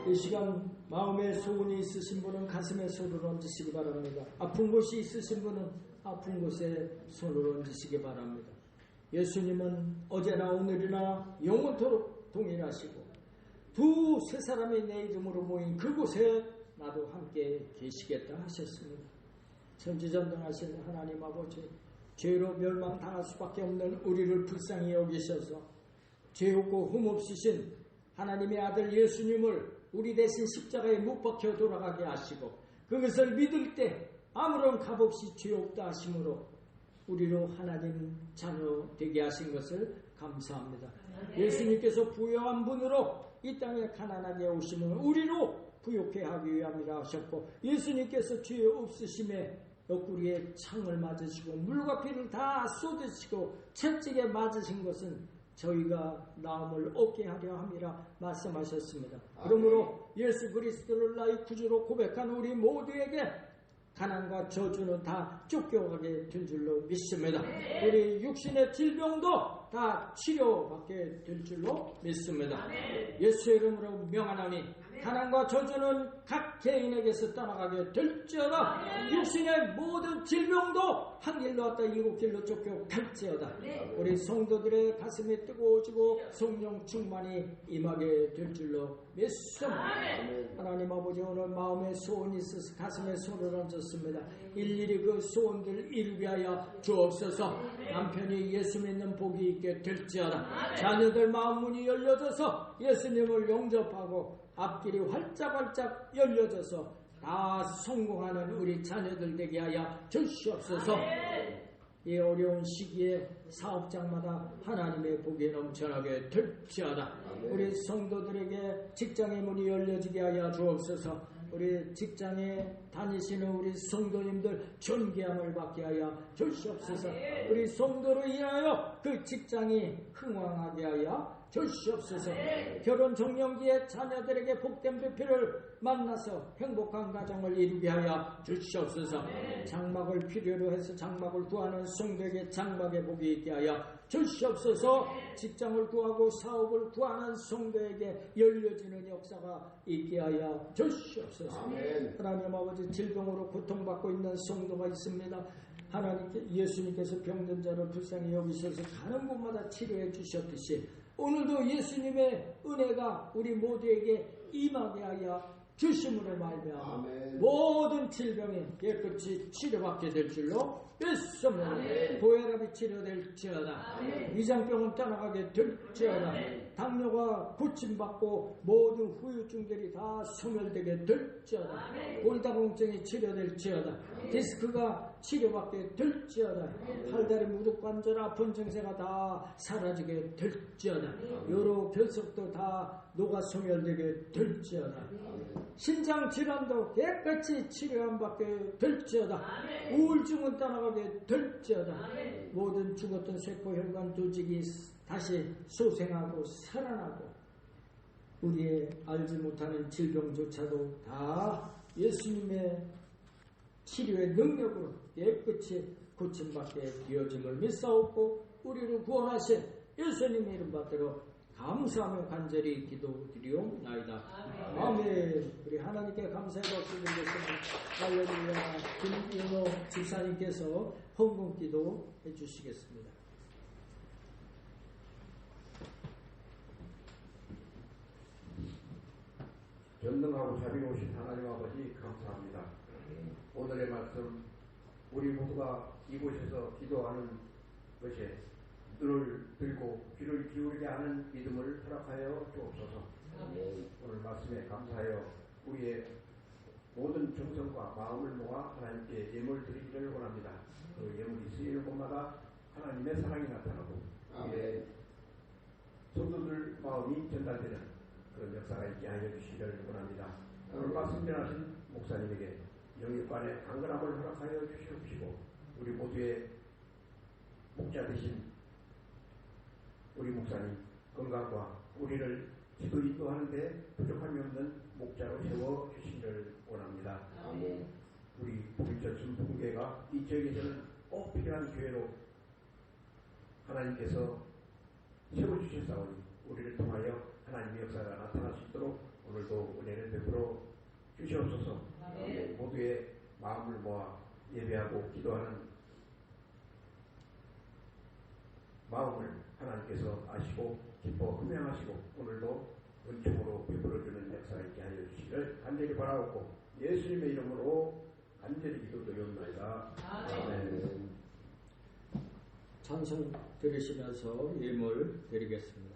이 시간 마음에 소원이 있으신 분은 가슴에 손을 얹으시기 바랍니다. 아픈 곳이 있으신 분은 아픈 곳에 손을 얹으시기 바랍니다. 예수님은 어제나 오늘이나 영원토록 동일하시고 두세 사람이 내 이름으로 모인 그곳에 나도 함께 계시겠다 하셨습니다. 천지전능하신 하나님 아버지, 죄로 멸망당할 수밖에 없는 우리를 불쌍히 여기셔서 죄 없고 흠 없으신 하나님의 아들 예수님을 우리 대신 십자가에 못 박혀 돌아가게 하시고 그것을 믿을 때 아무런 값없이 죄 없다 하심으로 우리로 하나님 자녀 되게 하신 것을 감사합니다. 예수님께서 부요한 분으로 이 땅에 가난하게 오심을 우리로 부욕해 하기 위함이라 하셨고 예수님께서 죄 없으심에 옆구리에 창을 맞으시고 물과 피를 다 쏟으시고 채찍에 맞으신 것은 저희가 나음을 얻게 하려 함이라 말씀하셨습니다. 그러므로 예수 그리스도를 나의 구주로 고백한 우리 모두에게 가난과 저주는 다 쫓겨가게 된 줄로 믿습니다. 우리 육신의 질병도 다 치료받게 될 줄로 믿습니다. 예수의 이름으로 명하나니 가난과 저주는 각 개인에게서 떠나가게 될지어다. 육신의 모든 질병도 한 길로 왔다 일곱 길로 쫓겨 갈지어다. 우리 성도들의 가슴이 뜨거워지고 성령 충만이 임하게 될 줄로 믿습니다. 하나님 아버지, 오늘 마음에 소원이 있어서 가슴에 손을 얹었습니다. 일일이 그 소원들을 이루게 하여 주옵소서. 남편이 예수 믿는 복이 있게 될지어다. 자녀들 마음 문이 열려져서 예수님을 영접하고 앞길이 활짝활짝 열려져서 다 성공하는 우리 자녀들 되게 하여 주시옵소서. 이 어려운 시기에 사업장마다 하나님의 복이 넘쳐나게 될지어다. 우리 성도들에게 직장의 문이 열려지게 하여 주옵소서. 우리 직장에 다니시는 우리 성도님들 존귀함을 받게 하여 주시옵소서. 우리 성도로 인하여 그 직장이 흥왕하게 하여 주시옵소서. 결혼 종령기에 자녀들에게 복된 배필을 만나서 행복한 가정을 이루게 하여 주시옵소서. 장막을 필요로 해서 장막을 구하는 성도에게 장막의 복이 있게 하여 주시옵소서. 직장을 구하고 사업을 구하는 성도에게 열려지는 역사가 있게 하여 주시옵소서. 하나님 아버지, 질병으로 고통받고 있는 성도가 있습니다. 하나님께 예수님께서 병든 자를 불쌍히 여기셔서 가는 곳마다 치료해 주셨듯이 오늘도 예수님의 은혜가 우리 모두에게 임하게 하여 주심으로 말미암아 모든 질병이 깨끗이 치료받게 될 줄로 믿습니다. 고혈압이 치료될지어다. 위장병은 떠나가게 될지어다. 당뇨가 고침받고 모든 후유증들이 다 소멸되게 될지어다. 골다공증이 치료될지어다. 디스크가 치료받게 될지어다. 팔다리 무릎 관절 아픈 증세가 다 사라지게 될지어다. 여러 결석도 다 녹아 소멸되게 될지어다. 신장 질환도 깨끗이 치료받게 될지어다. 우울증은 떠나가게 될지어다. 모든 죽었던 세포 혈관 조직이 다시 소생하고 살아나고 우리의 알지 못하는 질병조차도 다 예수님의 치료의 능력으로 깨끗이 고침받게 되어짐을 믿사옵고 우리를 구원하신 예수님의 이름 받들어 감사하며 간절히 기도드리옵나이다. 아멘. 우리 하나님께 감사의 박수 드리겠습니다. 할렐루야. 김인호 집사님께서 헌금 기도 해주시겠습니다. 전능하고 자비로우신 하나님 아버지 감사합니다. 오늘의 말씀 우리 모두가 이곳에서 기도하는 것에 눈을 들고 귀를 기울이게 하는 믿음을 허락하여 주옵소서. 오늘 말씀에 감사하여 우리의 모든 정성과 마음을 모아 하나님께 예물 드리기를 원합니다. 그 예물이 쓰이는 곳마다 하나님의 사랑이 나타나고 우리의 성도들 마음이 전달되는 그런 역사가 있게 하여 주시기를 원합니다. 오늘 말씀 전하신 목사님에게 영육간의 강건함을 허락하여 주시옵시고 우리 모두의 목자 되신 우리 목사님 건강과 우리를 지도 인도하는데 부족함이 없는 목자로 세워 주시기를 원합니다. 우리 부인전순 부흥회가 이 지역에서는 꼭 필요한 교회로 하나님께서 세워주셨사오니 우리를 통하여 하나님의 역사가 나타날 수 있도록 오늘도 은혜를 베풀어 주시옵소서. 모두의 마음을 모아 예배하고 기도하는 마음을 하나님께서 아시고 기뻐 흠양하시고 오늘도 은총으로 베풀어주는 역사가 있게 하여 주시기를 간절히 바라옵고 예수님의 이름으로 간절히 기도드리옵나이다. 아멘. 찬송 들으시면서 예물 드리겠습니다.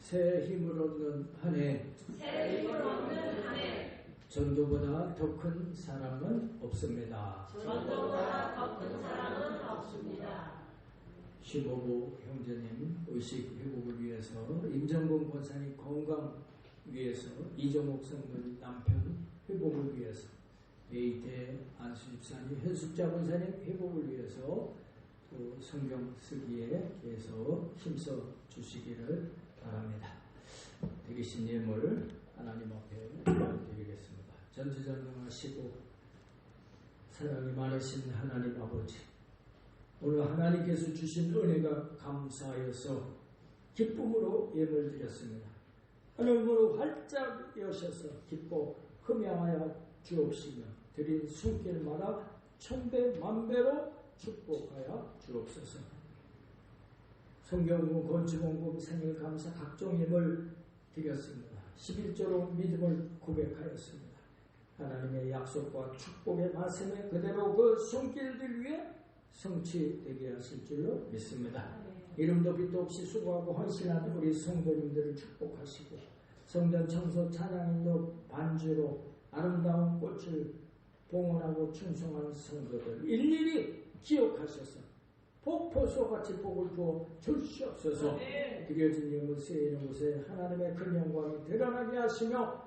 새 힘을 얻는 한 해, 전도보다 더 큰 사랑은 없습니다. 15부 형제님 의식 회복을 위해서, 임정근 권사님 건강 위해서, 이정옥 성도님 남편 회복을 위해서, 베이태 안수 집사님 현숙자 권사님 회복을 위해서 또 성경 쓰기에 계속 힘써 주시기를 바랍니다. 드리신 예물을 하나님 앞에 드리겠습니다. 전지전능하시고 사랑이 많으신 하나님 아버지, 오늘 하나님께서 주신 은혜가 감사하여서 기쁨으로 예물 드렸습니다. 하늘문을 활짝 여셔서 기뻐 흠양하여 주옵시며 드린 손길마다 천배 만배로 축복하여 주옵소서. 성경공, 건축원금, 생일 감사 각종 예물 드렸습니다. 11조로 믿음을 고백하였습니다. 하나님의 약속과 축복의 말씀에 그대로 그 손길들 위에 성취되게 하실 줄로 믿습니다. 이름도 빛도 없이 수고하고 헌신하는 우리 성도님들을 축복하시고, 성전 청소 찬양인도 반주로 아름다운 꽃을 봉헌하고 충성하는 성도들 일일이 기억하셔서 폭포수같이 복을 부어 주시옵소서. 드려진 예물 쓰이는 곳에 하나님의 큰 영광이 드러나게 하시며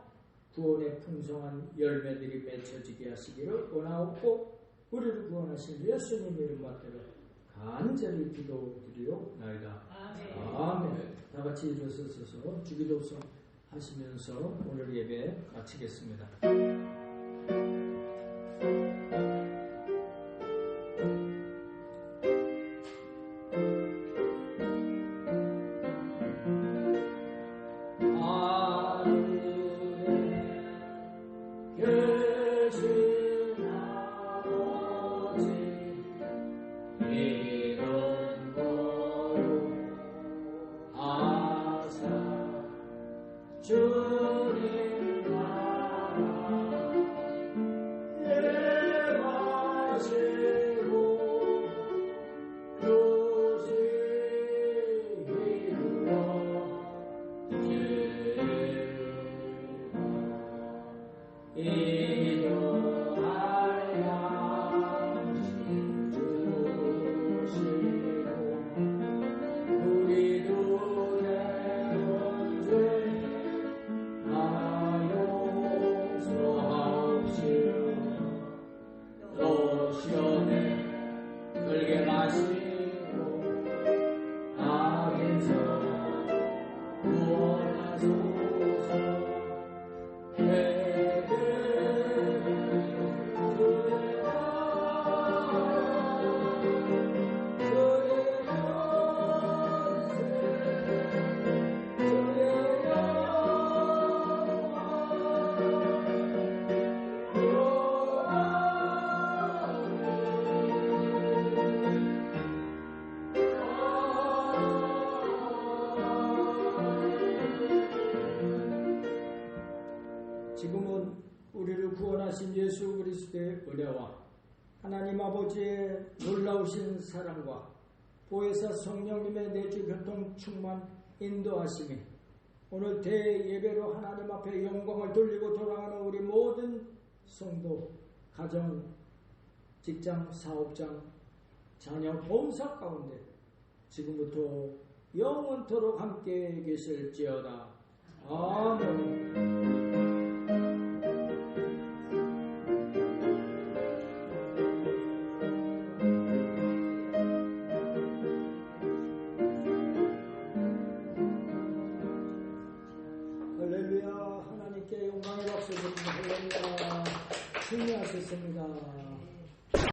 구원의 풍성한 열매들이 맺혀지게 하시기를 원하옵고, 우리를 구원하신 예수님 이름 받들어 간절히 기도드리옵나이다. 아멘. 다 같이 일어서서 주기도성 하시면서 오늘 예배 마치겠습니다. 지금은 우리를 구원하신 예수 그리스도의 은혜와 하나님 아버지의 놀라우신 사랑과 보혜사 성령님의 내주 교통 충만 인도하심이 오늘 대예배로 하나님 앞에 영광을 돌리고 돌아가는 우리 모든 성도, 가정, 직장, 사업장, 자녀, 봉사 가운데 지금부터 영원토록 함께 계실지어다. 아멘. 할렐루야. 하나님께 영광의 박수 드립니다. 할렐루야. 승리하셨습니다.